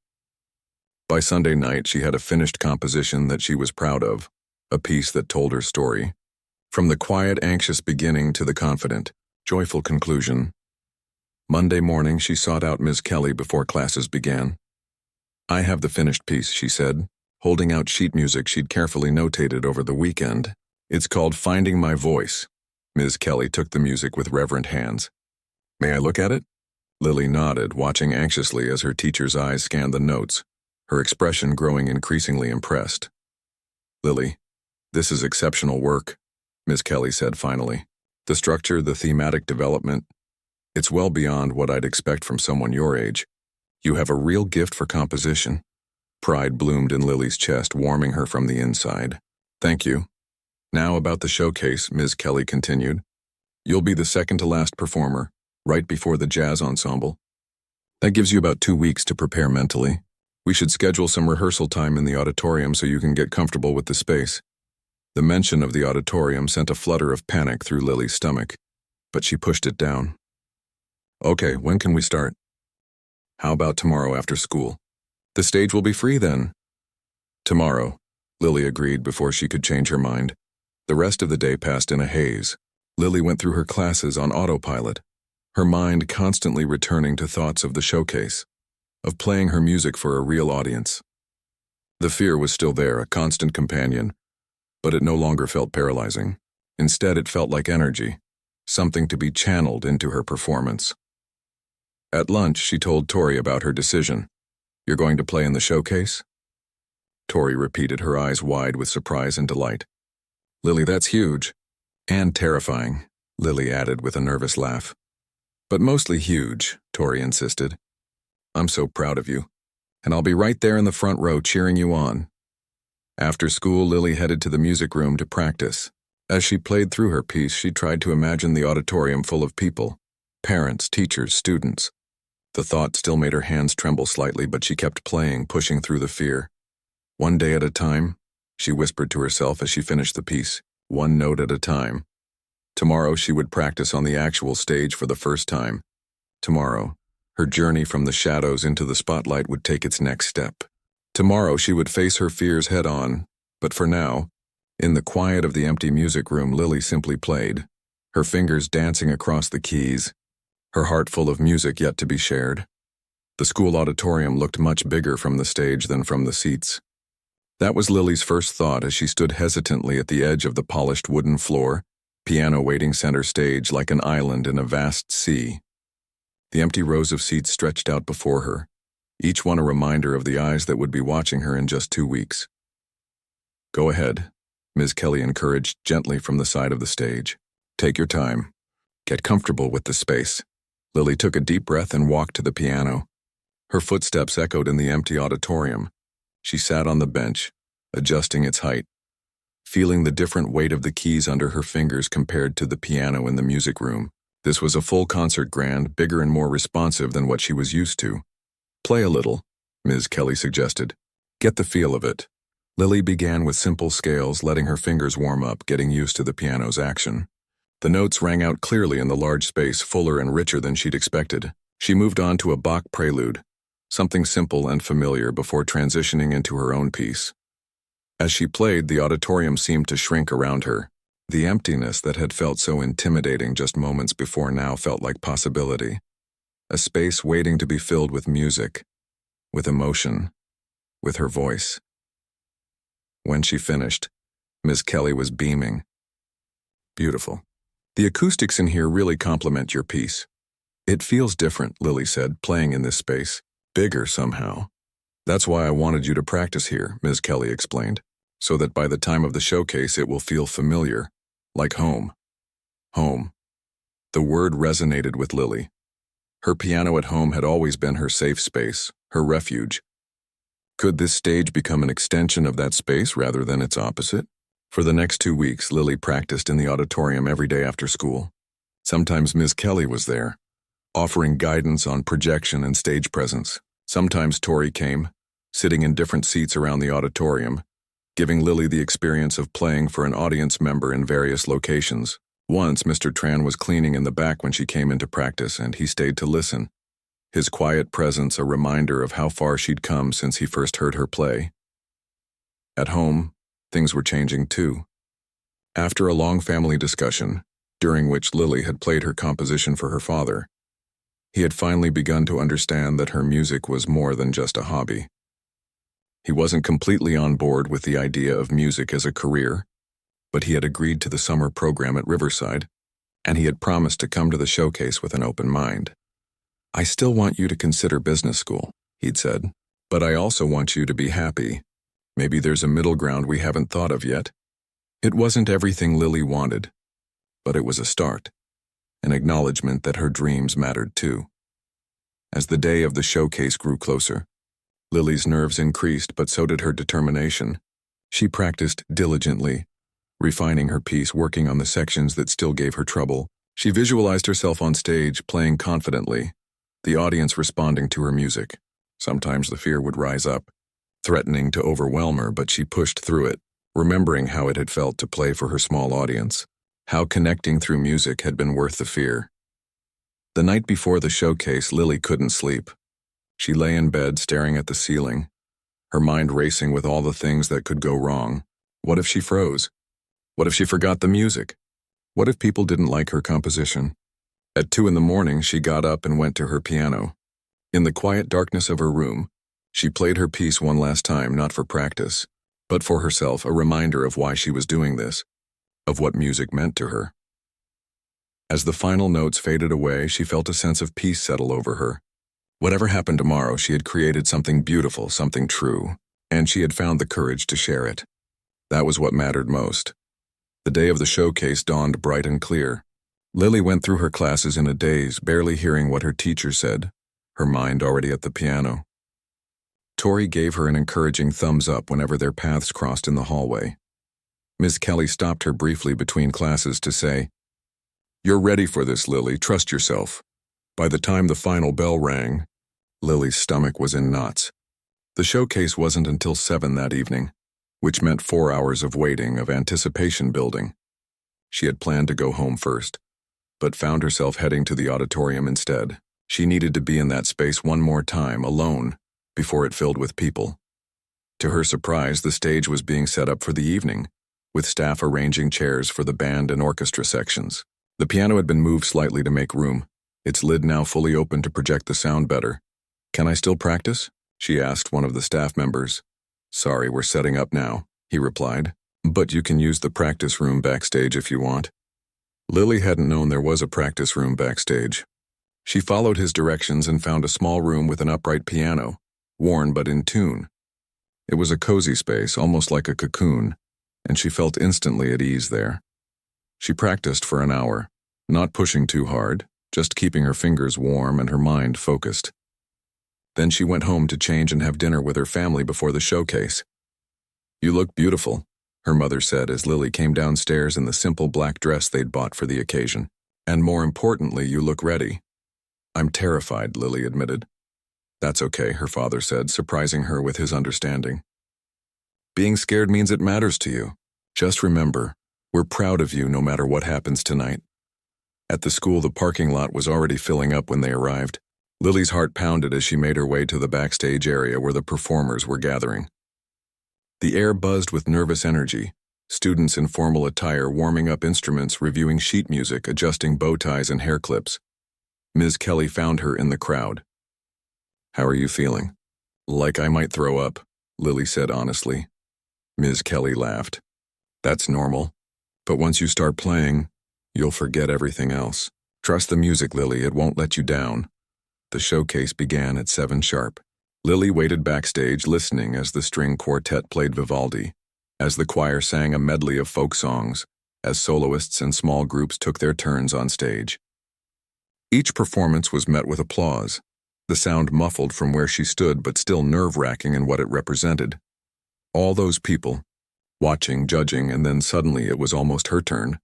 By Sunday night, she had a finished composition that she was proud of, a piece that told her story. From the quiet, anxious beginning to the confident, joyful conclusion. Monday morning, she sought out Ms. Kelly before classes began. "I have the finished piece," she said, holding out sheet music she'd carefully notated over the weekend. "It's called Finding My Voice." Ms. Kelly took the music with reverent hands. "May I look at it?" Lily nodded, watching anxiously as her teacher's eyes scanned the notes, her expression growing increasingly impressed. "Lily, this is exceptional work," Ms. Kelly said finally. "The structure, the thematic development, it's well beyond what I'd expect from someone your age. You have a real gift for composition." Pride bloomed in Lily's chest, warming her from the inside. "Thank you. Now about the showcase," Ms. Kelly continued. "You'll be the second to last performer, right before the jazz ensemble. That gives you about 2 weeks to prepare mentally. We should schedule some rehearsal time in the auditorium so you can get comfortable with the space." The mention of the auditorium sent a flutter of panic through Lily's stomach, but she pushed it down. "Okay, when can we start?" "How about tomorrow after school?" "The stage will be free then." "Tomorrow," Lily agreed before she could change her mind. The rest of the day passed in a haze. Lily went through her classes on autopilot, her mind constantly returning to thoughts of the showcase, of playing her music for a real audience. The fear was still there, a constant companion, but it no longer felt paralyzing. Instead, it felt like energy, something to be channeled into her performance. At lunch, she told Tori about her decision. "You're going to play in the showcase?" Tori repeated, her eyes wide with surprise and delight. "Lily, that's huge." "And terrifying," Lily added with a nervous laugh. "But mostly huge," Tori insisted. "I'm so proud of you, and I'll be right there in the front row cheering you on." After school, Lily headed to the music room to practice. As she played through her piece, she tried to imagine the auditorium full of people, parents, teachers, students. The thought still made her hands tremble slightly, but she kept playing, pushing through the fear. "One day at a time," she whispered to herself as she finished the piece, "one note at a time." Tomorrow she would practice on the actual stage for the first time. Tomorrow, her journey from the shadows into the spotlight would take its next step. Tomorrow she would face her fears head-on, but for now, in the quiet of the empty music room, Lily simply played, her fingers dancing across the keys, her heart full of music yet to be shared. The school auditorium looked much bigger from the stage than from the seats. That was Lily's first thought as she stood hesitantly at the edge of the polished wooden floor, piano waiting center stage like an island in a vast sea. The empty rows of seats stretched out before her, each one a reminder of the eyes that would be watching her in just 2 weeks. "Go ahead," Ms. Kelly encouraged gently from the side of the stage. "Take your time. Get comfortable with the space." Lily took a deep breath and walked to the piano. Her footsteps echoed in the empty auditorium. She sat on the bench, adjusting its height, feeling the different weight of the keys under her fingers compared to the piano in the music room. This was a full concert grand, bigger and more responsive than what she was used to. "Play a little," Ms. Kelly suggested. "Get the feel of it." Lily began with simple scales, letting her fingers warm up, getting used to the piano's action. The notes rang out clearly in the large space, fuller and richer than she'd expected. She moved on to a Bach prelude, something simple and familiar, before transitioning into her own piece. As she played, the auditorium seemed to shrink around her. The emptiness that had felt so intimidating just moments before now felt like possibility. A space waiting to be filled with music, with emotion, with her voice. When she finished, Ms. Kelly was beaming. "Beautiful. The acoustics in here really complement your piece." "It feels different," Lily said, "playing in this space. Bigger somehow." "That's why I wanted you to practice here," Ms. Kelly explained, "so that by the time of the showcase it will feel familiar, like home." Home. The word resonated with Lily. Her piano at home had always been her safe space, her refuge. Could this stage become an extension of that space rather than its opposite? For the next 2 weeks, Lily practiced in the auditorium every day after school. Sometimes Ms. Kelly was there, offering guidance on projection and stage presence. Sometimes Tori came, sitting in different seats around the auditorium, giving Lily the experience of playing for an audience member in various locations. Once, Mr. Tran was cleaning in the back when she came into practice, and he stayed to listen, his quiet presence a reminder of how far she'd come since he first heard her play. At home, things were changing too. After a long family discussion, during which Lily had played her composition for her father, he had finally begun to understand that her music was more than just a hobby. He wasn't completely on board with the idea of music as a career, but he had agreed to the summer program at Riverside, and he had promised to come to the showcase with an open mind. "I still want you to consider business school," he'd said, "but I also want you to be happy. Maybe there's a middle ground we haven't thought of yet." It wasn't everything Lily wanted, but it was a start, an acknowledgement that her dreams mattered too. As the day of the showcase grew closer, Lily's nerves increased, but so did her determination. She practiced diligently, refining her piece, working on the sections that still gave her trouble. She visualized herself on stage, playing confidently, the audience responding to her music. Sometimes the fear would rise up, threatening to overwhelm her, but she pushed through it, remembering how it had felt to play for her small audience, how connecting through music had been worth the fear. The night before the showcase, Lily couldn't sleep. She lay in bed staring at the ceiling, her mind racing with all the things that could go wrong. What if she froze? What if she forgot the music? What if people didn't like her composition? At 2 in the morning, she got up and went to her piano. In the quiet darkness of her room, She played her piece one last time, not for practice, but for herself, a reminder of why she was doing this, of what music meant to her. As the final notes faded away, she felt a sense of peace settle over her. Whatever happened tomorrow, she had created something beautiful, something true, and she had found the courage to share it. That was what mattered most. The day of the showcase dawned bright and clear. Lily went through her classes in a daze, barely hearing what her teacher said, her mind already at the piano. Tori gave her an encouraging thumbs up whenever their paths crossed in the hallway. Ms. Kelly stopped her briefly between classes to say, "You're ready for this, Lily. Trust yourself." By the time the final bell rang, Lily's stomach was in knots. The showcase wasn't until 7 that evening, which meant 4 hours of waiting, of anticipation building. She had planned to go home first, but found herself heading to the auditorium instead. She needed to be in that space one more time, alone, before it filled with people. To her surprise, the stage was being set up for the evening, with staff arranging chairs for the band and orchestra sections. The piano had been moved slightly to make room, its lid now fully open to project the sound better. "Can I still practice?" she asked one of the staff members. "Sorry, we're setting up now," he replied, "but you can use the practice room backstage if you want." Lily hadn't known there was a practice room backstage. She followed his directions and found a small room with an upright piano, worn but in tune. It was a cozy space, almost like a cocoon, and she felt instantly at ease there. She practiced for an hour, not pushing too hard, just keeping her fingers warm and her mind focused. Then she went home to change and have dinner with her family before the showcase. "You look beautiful," her mother said as Lily came downstairs in the simple black dress they'd bought for the occasion. "And more importantly, you look ready." "I'm terrified," Lily admitted. "That's okay," her father said, surprising her with his understanding. "Being scared means it matters to you. Just remember, we're proud of you no matter what happens tonight." At the school, the parking lot was already filling up when they arrived. Lily's heart pounded as she made her way to the backstage area where the performers were gathering. The air buzzed with nervous energy, students in formal attire warming up instruments, reviewing sheet music, adjusting bow ties and hair clips. Ms. Kelly found her in the crowd. "How are you feeling?" "Like I might throw up," Lily said honestly. Ms. Kelly laughed. "That's normal. But once you start playing, you'll forget everything else. Trust the music, Lily. It won't let you down." The showcase began at 7 sharp. Lily waited backstage, listening as the string quartet played Vivaldi, as the choir sang a medley of folk songs, as soloists and small groups took their turns on stage. Each performance was met with applause, the sound muffled from where she stood but still nerve-wracking in what it represented. All those people, watching, judging, and then suddenly it was almost her turn.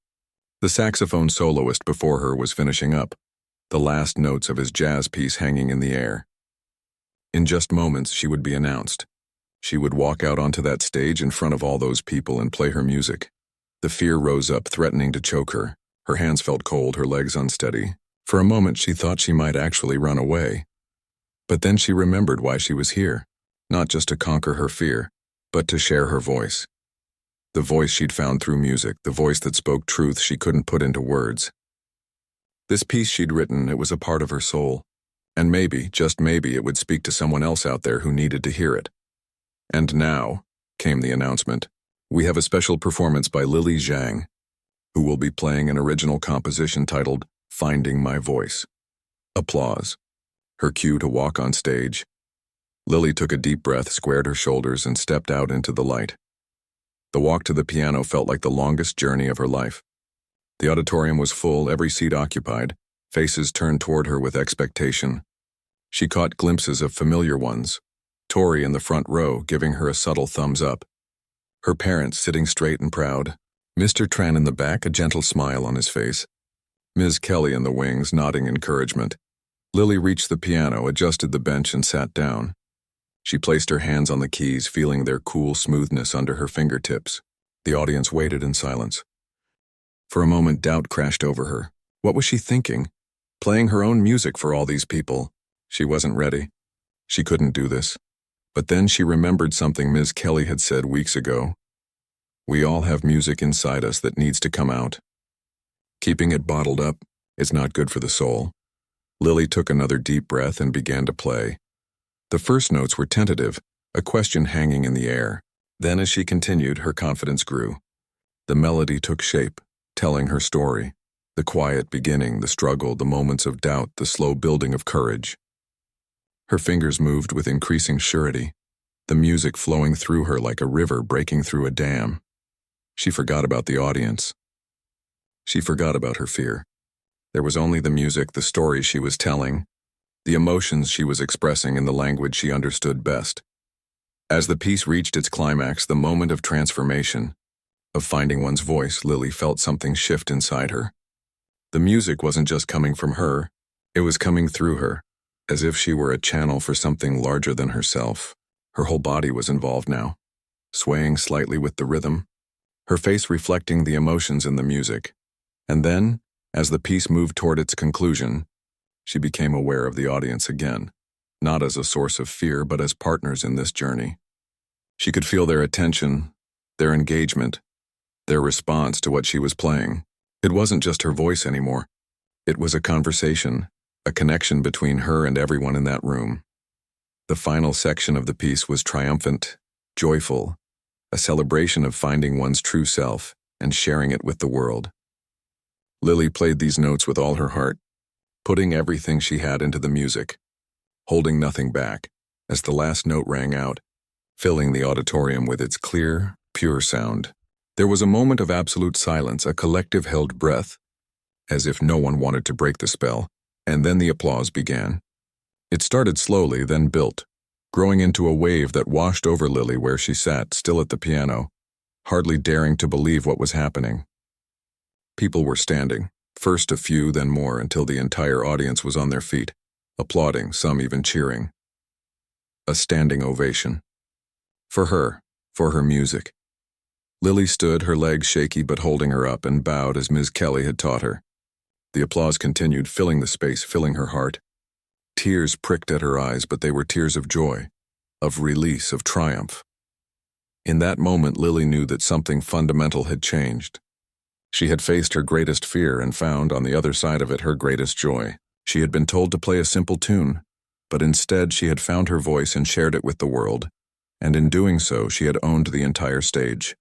The saxophone soloist before her was finishing up, the last notes of his jazz piece hanging in the air. In just moments, she would be announced. She would walk out onto that stage in front of all those people and play her music. The fear rose up, threatening to choke her. Her hands felt cold, her legs unsteady. For a moment, she thought she might actually run away. But then she remembered why she was here, not just to conquer her fear, but to share her voice. The voice she'd found through music, the voice that spoke truth she couldn't put into words. This piece she'd written, it was a part of her soul. And maybe, just maybe, it would speak to someone else out there who needed to hear it. And now, came the announcement, we have a special performance by Lily Zhang, who will be playing an original composition titled Finding My Voice. Applause. Her cue to walk on stage. Lily took a deep breath, squared her shoulders, and stepped out into the light. The walk to the piano felt like the longest journey of her life. The auditorium was full, every seat occupied, faces turned toward her with expectation. She caught glimpses of familiar ones, Tori in the front row giving her a subtle thumbs up, her parents sitting straight and proud, Mr. Tran in the back, a gentle smile on his face, Ms. Kelly in the wings nodding encouragement. Lily reached the piano, adjusted the bench, and sat down. She placed her hands on the keys, feeling their cool smoothness under her fingertips. The audience waited in silence. For a moment, doubt crashed over her. What was she thinking? Playing her own music for all these people. She wasn't ready. She couldn't do this. But then she remembered something Ms. Kelly had said weeks ago. We all have music inside us that needs to come out. Keeping it bottled up is not good for the soul. Lily took another deep breath and began to play. The first notes were tentative, a question hanging in the air. Then as she continued, her confidence grew. The melody took shape, telling her story. The quiet beginning, the struggle, the moments of doubt, the slow building of courage. Her fingers moved with increasing surety, the music flowing through her like a river breaking through a dam. She forgot about the audience. She forgot about her fear. There was only the music, the story she was telling, the emotions she was expressing in the language she understood best. As the piece reached its climax, the moment of transformation, of finding one's voice, Lily felt something shift inside her. The music wasn't just coming from her, it was coming through her, as if she were a channel for something larger than herself. Her whole body was involved now, swaying slightly with the rhythm, her face reflecting the emotions in the music. And then, as the piece moved toward its conclusion, she became aware of the audience again, not as a source of fear, but as partners in this journey. She could feel their attention, their engagement, their response to what she was playing. It wasn't just her voice anymore. It was a conversation, a connection between her and everyone in that room. The final section of the piece was triumphant, joyful, a celebration of finding one's true self and sharing it with the world. Lily played these notes with all her heart, putting everything she had into the music, holding nothing back, as the last note rang out, filling the auditorium with its clear, pure sound. There was a moment of absolute silence, a collective held breath, as if no one wanted to break the spell, and then the applause began. It started slowly, then built, growing into a wave that washed over Lily where she sat, still at the piano, hardly daring to believe what was happening. People were standing, first a few, then more, until the entire audience was on their feet, applauding, some even cheering. A standing ovation. For her music. Lily stood, her legs shaky but holding her up, and bowed as Ms. Kelly had taught her. The applause continued, filling the space, filling her heart. Tears pricked at her eyes, but they were tears of joy, of release, of triumph. In that moment, Lily knew that something fundamental had changed. She had faced her greatest fear and found, on the other side of it, her greatest joy. She had been told to play a simple tune, but instead she had found her voice and shared it with the world, and in doing so she had owned the entire stage.